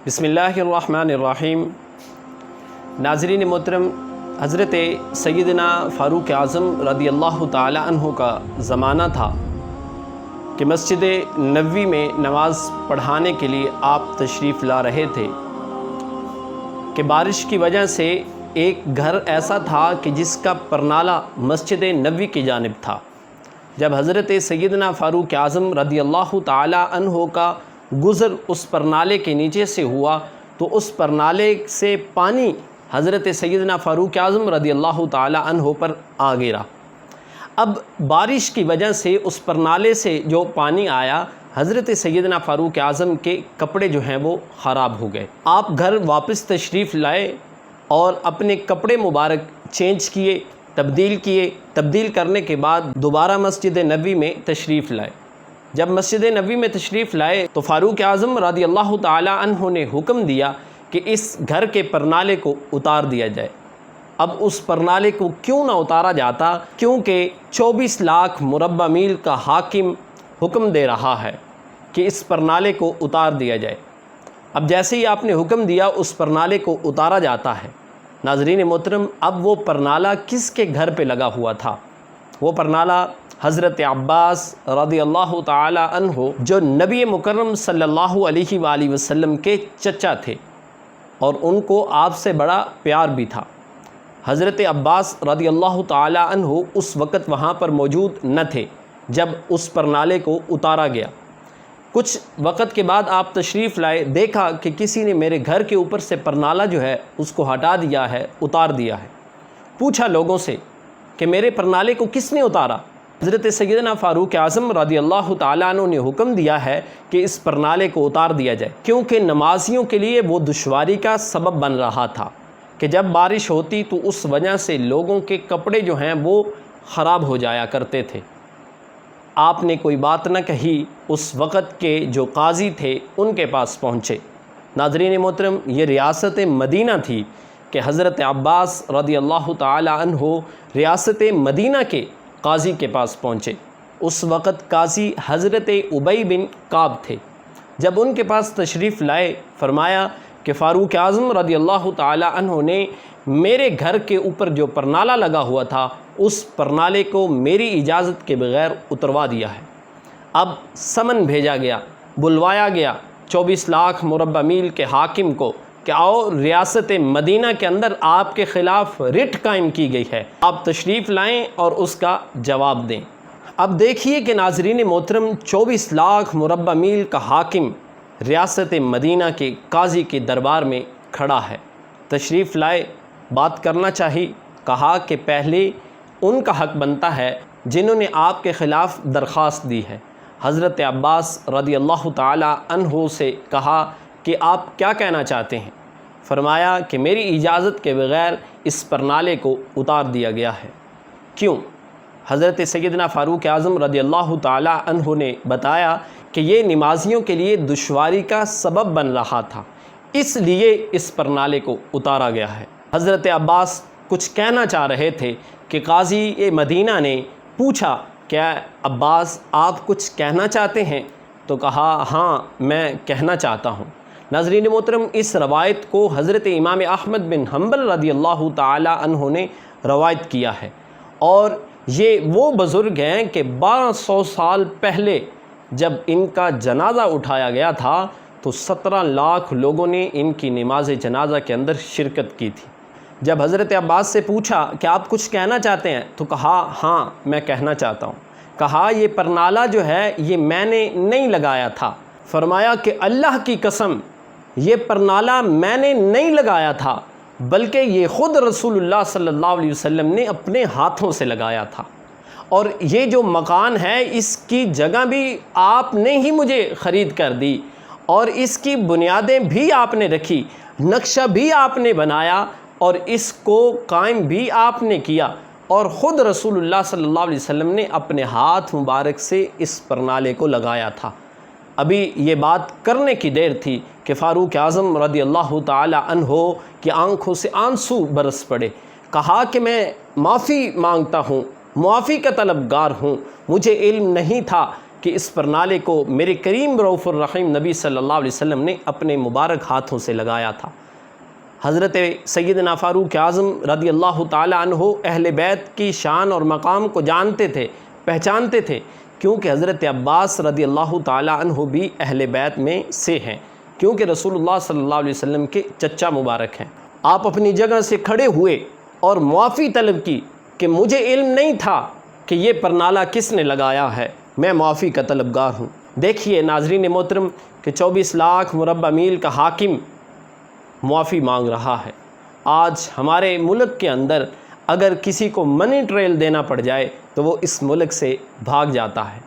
بسم اللہ الرحمن الرحیم۔ ناظرین محترم، حضرت سیدنا فاروق اعظم رضی اللہ تعالی عنہ کا زمانہ تھا کہ مسجد نبوی میں نماز پڑھانے کے لیے آپ تشریف لا رہے تھے کہ بارش کی وجہ سے ایک گھر ایسا تھا کہ جس کا پرنالہ مسجد نبوی کی جانب تھا۔ جب حضرت سیدنا فاروق اعظم رضی اللہ تعالی عنہ کا گزر اس پرنالے کے نیچے سے ہوا تو اس پرنالے سے پانی حضرت سیدنا فاروق اعظم رضی اللہ تعالی عنہ پر آ گرا۔ اب بارش کی وجہ سے اس پرنالے سے جو پانی آیا، حضرت سیدنا فاروق اعظم کے کپڑے جو ہیں وہ خراب ہو گئے۔ آپ گھر واپس تشریف لائے اور اپنے کپڑے مبارک چینج کیے، تبدیل کرنے کے بعد دوبارہ مسجد نبوی میں تشریف لائے۔ جب مسجد نبوی میں تشریف لائے تو فاروق اعظم رضی اللہ تعالی عنہ نے حکم دیا کہ اس گھر کے پرنالے کو اتار دیا جائے۔ اب اس پرنالے کو کیوں نہ اتارا جاتا، کیونکہ 24 لاکھ مربع میل کا حاکم حکم دے رہا ہے کہ اس پرنالے کو اتار دیا جائے۔ اب جیسے ہی آپ نے حکم دیا اس پرنالے کو اتارا جاتا ہے۔ ناظرین محترم، اب وہ پرنالہ کس کے گھر پہ لگا ہوا تھا؟ وہ پرنالہ حضرت عباس رضی اللہ تعالی عنہ، جو نبی مکرم صلی اللہ علیہ وآلہ وسلم کے چچا تھے اور ان کو آپ سے بڑا پیار بھی تھا۔ حضرت عباس رضی اللہ تعالی عنہ اس وقت وہاں پر موجود نہ تھے جب اس پرنالے کو اتارا گیا۔ کچھ وقت کے بعد آپ تشریف لائے، دیکھا کہ کسی نے میرے گھر کے اوپر سے پرنالہ جو ہے اس کو ہٹا دیا ہے، اتار دیا ہے۔ پوچھا لوگوں سے کہ میرے پرنالے کو کس نے اتارا؟ حضرت سیدنا فاروق اعظم رضی اللہ تعالیٰ عنہ نے حکم دیا ہے کہ اس پرنالے کو اتار دیا جائے، کیونکہ نمازیوں کے لیے وہ دشواری کا سبب بن رہا تھا کہ جب بارش ہوتی تو اس وجہ سے لوگوں کے کپڑے جو ہیں وہ خراب ہو جایا کرتے تھے۔ آپ نے کوئی بات نہ کہی، اس وقت کے جو قاضی تھے ان کے پاس پہنچے۔ ناظرین محترم، یہ ریاست مدینہ تھی کہ حضرت عباس رضی اللہ تعالی عنہ ریاست مدینہ کے قاضی کے پاس پہنچے۔ اس وقت قاضی حضرت ابی بن کعب تھے۔ جب ان کے پاس تشریف لائے، فرمایا کہ فاروق اعظم رضی اللہ تعالی عنہ نے میرے گھر کے اوپر جو پرنالہ لگا ہوا تھا اس پرنالے کو میری اجازت کے بغیر اتروا دیا ہے۔ اب سمن بھیجا گیا، بلوایا گیا 24 لاکھ مربع میل کے حاکم کو کہ آؤ، ریاست مدینہ کے اندر آپ کے خلاف رٹ قائم کی گئی ہے، آپ تشریف لائیں اور اس کا جواب دیں۔ اب دیکھیے کہ ناظرین محترم، 24 لاکھ مربع میل کا حاکم ریاست مدینہ کے قاضی کے دربار میں کھڑا ہے۔ تشریف لائے، بات کرنا چاہی، کہا کہ پہلے ان کا حق بنتا ہے جنہوں نے آپ کے خلاف درخواست دی ہے۔ حضرت عباس رضی اللہ تعالی عنہ سے کہا کہ آپ کیا کہنا چاہتے ہیں؟ فرمایا کہ میری اجازت کے بغیر اس پرنالے کو اتار دیا گیا ہے۔ کیوں؟ حضرت سیدنا فاروق اعظم رضی اللہ تعالی عنہ نے بتایا کہ یہ نمازیوں کے لیے دشواری کا سبب بن رہا تھا، اس لیے اس پرنالے کو اتارا گیا ہے۔ حضرت عباس کچھ کہنا چاہ رہے تھے کہ قاضی مدینہ نے پوچھا، کیا عباس آپ کچھ کہنا چاہتے ہیں؟ تو کہا، ہاں میں کہنا چاہتا ہوں۔ ناظرین محترم، اس روایت کو حضرت امام احمد بن حنبل رضی اللہ تعالی عنہ نے روایت کیا ہے، اور یہ وہ بزرگ ہیں کہ 1200 سال پہلے جب ان کا جنازہ اٹھایا گیا تھا تو 17 لاکھ لوگوں نے ان کی نماز جنازہ کے اندر شرکت کی تھی۔ جب حضرت عباس سے پوچھا کہ آپ کچھ کہنا چاہتے ہیں تو کہا، ہاں میں کہنا چاہتا ہوں۔ کہا، یہ پرنالہ جو ہے یہ میں نے نہیں لگایا تھا۔ فرمایا کہ اللہ کی قسم، یہ پرنالہ میں نے نہیں لگایا تھا، بلکہ یہ خود رسول اللہ صلی اللہ علیہ وسلم نے اپنے ہاتھوں سے لگایا تھا، اور یہ جو مکان ہے اس کی جگہ بھی آپ نے ہی مجھے خرید کر دی، اور اس کی بنیادیں بھی آپ نے رکھی، نقشہ بھی آپ نے بنایا، اور اس کو قائم بھی آپ نے کیا، اور خود رسول اللہ صلی اللہ علیہ وسلم نے اپنے ہاتھ مبارک سے اس پرنالے کو لگایا تھا۔ ابھی یہ بات کرنے کی دیر تھی کہ فاروق اعظم رضی اللہ تعالی عنہ کی آنکھوں سے آنسو برس پڑے۔ کہا کہ میں معافی مانگتا ہوں، معافی کا طلبگار ہوں، مجھے علم نہیں تھا کہ اس پرنالے کو میرے کریم رؤوف الرحیم نبی صلی اللہ علیہ وسلم نے اپنے مبارک ہاتھوں سے لگایا تھا۔ حضرت سیدنا فاروق اعظم رضی اللہ تعالی عنہ اہل بیت کی شان اور مقام کو جانتے تھے، پہچانتے تھے، کیونکہ حضرت عباس رضی اللہ تعالی عنہ بھی اہل بیت میں سے ہیں، کیونکہ رسول اللہ صلی اللہ علیہ وسلم کے چچا مبارک ہیں۔ آپ اپنی جگہ سے کھڑے ہوئے اور معافی طلب کی کہ مجھے علم نہیں تھا کہ یہ پرنالہ کس نے لگایا ہے، میں معافی کا طلبگار ہوں۔ دیکھیے ناظرین محترم کہ 24 لاکھ مربع میل کا حاکم معافی مانگ رہا ہے۔ آج ہمارے ملک کے اندر اگر کسی کو منی ٹریل دینا پڑ جائے تو وہ اس ملک سے بھاگ جاتا ہے۔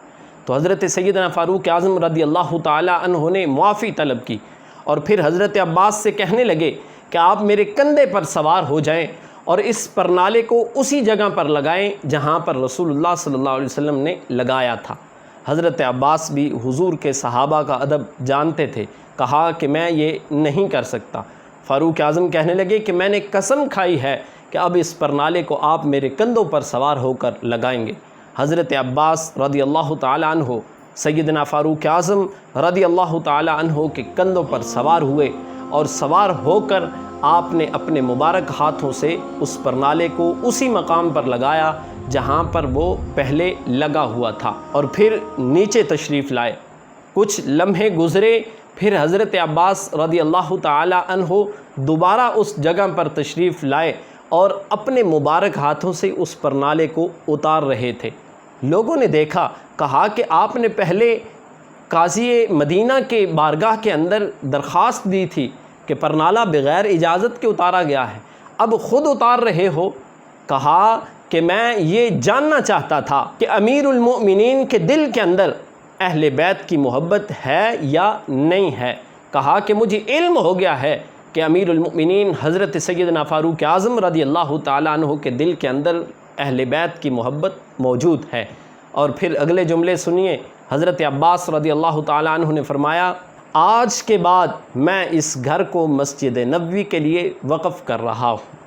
تو حضرت سیدنا فاروق اعظم رضی اللہ تعالی عنہ نے معافی طلب کی اور پھر حضرت عباس سے کہنے لگے کہ آپ میرے کندھے پر سوار ہو جائیں اور اس پرنالے کو اسی جگہ پر لگائیں جہاں پر رسول اللہ صلی اللہ علیہ وسلم نے لگایا تھا۔ حضرت عباس بھی حضور کے صحابہ کا ادب جانتے تھے، کہا کہ میں یہ نہیں کر سکتا۔ فاروق اعظم کہنے لگے کہ میں نے قسم کھائی ہے کہ اب اس پرنالے کو آپ میرے کندھوں پر سوار ہو کر لگائیں گے۔ حضرت عباس رضی اللہ تعالی عنہ سیدنا فاروق اعظم رضی اللہ تعالی عنہ کے کندھوں پر سوار ہوئے اور سوار ہو کر آپ نے اپنے مبارک ہاتھوں سے اس پرنالے کو اسی مقام پر لگایا جہاں پر وہ پہلے لگا ہوا تھا، اور پھر نیچے تشریف لائے۔ کچھ لمحے گزرے، پھر حضرت عباس رضی اللہ تعالی عنہ دوبارہ اس جگہ پر تشریف لائے اور اپنے مبارک ہاتھوں سے اس پرنالے کو اتار رہے تھے۔ لوگوں نے دیکھا، کہا کہ آپ نے پہلے قاضی مدینہ کے بارگاہ کے اندر درخواست دی تھی کہ پرنالہ بغیر اجازت کے اتارا گیا ہے، اب خود اتار رہے ہو۔ کہا کہ میں یہ جاننا چاہتا تھا کہ امیر المؤمنین کے دل کے اندر اہل بیت کی محبت ہے یا نہیں ہے۔ کہا کہ مجھے علم ہو گیا ہے کہ امیر المؤمنین حضرت سیدنا فاروق اعظم رضی اللہ تعالیٰ عنہ کے دل کے اندر اہل بیت کی محبت موجود ہے۔ اور پھر اگلے جملے سنیے، حضرت عباس رضی اللہ تعالیٰ عنہ نے فرمایا، آج کے بعد میں اس گھر کو مسجد نبوی کے لیے وقف کر رہا ہوں۔